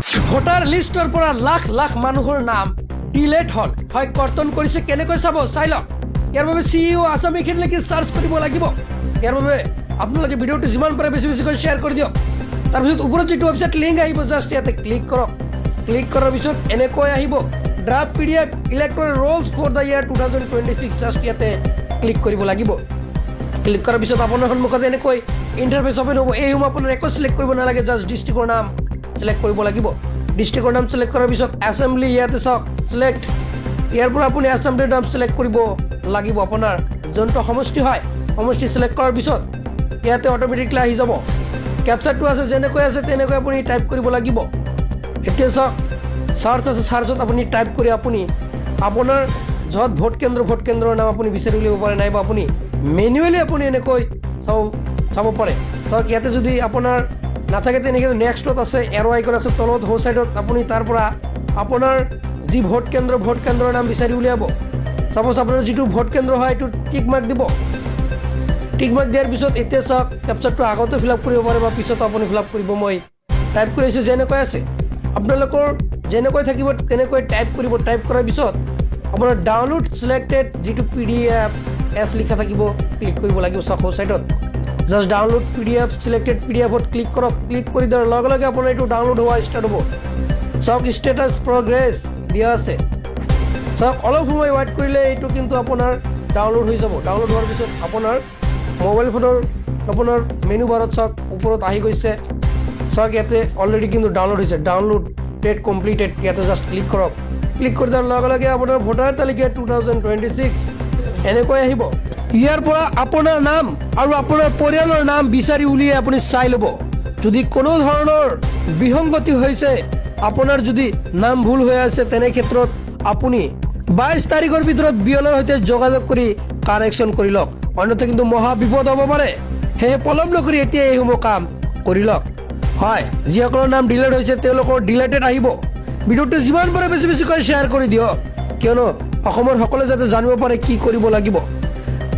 Voter লিষ্টৰ পৰা লাখ লাখ মানুহৰ নাম ডিলেট হ'ল হয় কৰ্তন কৰিছে কেনেকৈ চাব চাই লওক ইয়াৰ বাবে CEO আসাম এইখিনিলৈকে চাৰ্চ কৰিব লাগিব ইয়াৰ বাবে আপোনালোকে ভিডিঅ'টো যিমান পাৰে বেছি বেছিকৈ শ্বেয়াৰ কৰি দিয়ক তাৰপিছত ওপৰত যিটো ৱেবছাইট লিংক আহিব জাষ্ট ইয়াতে ক্লিক কৰক ক্লিক কৰাৰ পিছত এনেকৈ আহিব draft PDF electoral rolls for the year 2026 just ইয়াতে ক্লিক কৰিব লাগিব ক্লিক কৰাৰ পিছত আপোনাৰ সন্মুখত এনেকৈ ইণ্টাৰফেচ অপেন হ'ব এই সময় আপোনাৰ একো চিলেক্ট কৰিব নালাগে জাষ্ট ডিষ্ট্ৰিক্টৰ নাম সিলেক্ট কৰিব লাগিব ডিষ্ট্ৰিক্টৰ নাম সিলেক্ট কৰাৰ পিছত এছেম্বলি ইয়াতে চাওক সিলেক্ট ইয়াৰ পৰা আপুনি এছেম্বলিৰ নাম সিলেক্ট কৰিব লাগিব আপোনাৰ যোনটো সমষ্টি হয় সমষ্টি সিলেক্ট কৰাৰ পিছত ইয়াতে অটোমেটিকলি আহি যাব ক্যাপচাৰটো আছে যেনেকৈ আছে তেনেকৈ আপুনি টাইপ কৰিব লাগিব এতিয়া চাওক সাৰ্চ আছে সাৰ্চত আপুনি টাইপ কৰি আপুনি আপোনাৰ য'ত ভোট কেন্দ্ৰৰ নাম আপুনি বিচাৰি উলিয়াব পাৰে নাইবা আপুনি মেনুৱেলি আপুনি এনেকৈ চাব পাৰে চাওক ইয়াতে যদি আপোনাৰ নাথাকে তেনেকৈ নেক্সটত আছে এৰো আইকন আছে তলত হো সাইডত আপুনি তাৰ পৰা আপোনাৰ যি ভোট কেন্দ্ৰৰ নাম বিচাৰি উলিয়াব সাপোজ আপোনাৰ যিটো ভোট কেন্দ্ৰ হয় এইটো টিক মাৰ্ক দিব টিক মাৰ্ক দিয়াৰ পিছত এতিয়া চাওক ক্যাপচাৰটো আগতে ফিল আপ কৰিব পাৰে বা পিছত আপুনি ফিল আপ কৰিব মই টাইপ কৰিছোঁ যেনেকৈ আছে আপোনালোকৰ যেনেকৈ থাকিব তেনেকৈ টাইপ কৰিব টাইপ কৰাৰ পিছত আপোনাৰ ডাউনলোড সিলেক্টেড যিটো PDF এছ লিখা থাকিব ক্লিক কৰিব লাগিব চাওক হো সাইডত জাষ্ট ডাউনলোড PDF সিলেক্টেড PDFত ক্লিক কৰক ক্লিক কৰি দিয়াৰ লগে লগে আপোনাৰ এইটো ডাউনলোড হোৱা ষ্টাৰ্ট হ'ব চাওক ষ্টেটাছ প্ৰগ্ৰেছ দিয়া আছে চাওক অলপ সময় ৱেইট কৰিলে এইটো কিন্তু আপোনাৰ ডাউনলোড হৈ যাব ডাউনলোড হোৱাৰ পিছত আপোনাৰ মোবাইল ফোনৰ আপোনাৰ মেনু বাৰত চাওক ওপৰত আহি গৈছে চাওক ইয়াতে অলৰেডি কিন্তু ডাউনলোড হৈছে ডাউনলোড ডেট কমপ্লিটেড ইয়াতে জাষ্ট ক্লিক কৰক ক্লিক কৰি দিয়াৰ লগে লগে আপোনাৰ ভোটাৰ তালিকা 2026 এনেকৈ আহিব ইয়াৰ পৰা আপোনাৰ নাম আৰু আপোনাৰ পৰিয়ালৰ নাম বিচাৰি উলিয়াই আপুনি চাই ল'ব যদি কোনো ধৰণৰ বিসংগতি হৈছে আপোনাৰ যদি নাম ভুল হৈ আছে তেনে ক্ষেত্ৰত আপুনি 22 তাৰিখৰ ভিতৰত বিএলৰ সৈতে যোগাযোগ কৰি কাৰেকশ্যন কৰি লওক অন্যথা কিন্তু মহা বিপদ হ'ব পাৰে সেয়ে পলম নকৰি এতিয়া এইসমূহ কাম কৰি লওক হয় যিসকলৰ নাম ডিলেট হৈছে তেওঁলোকৰ ডিলেটেড আহিব ভিডিঅ'টো যিমান পাৰে বেছি বেছিকৈ শ্বেয়াৰ কৰি দিয়ক কিয়নো অসমৰ সকলোৱে যাতে জানিব পাৰে কি কৰিব লাগিব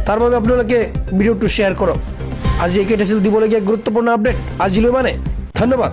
তাৰ বাবে আপোনালোকে ভিডিঅ'টো শ্বেয়াৰ কৰক আজি এইকেইটা আছিল দিবলগীয়া গুৰুত্বপূৰ্ণ আপডেট আজিলৈ মানে ধন্যবাদ।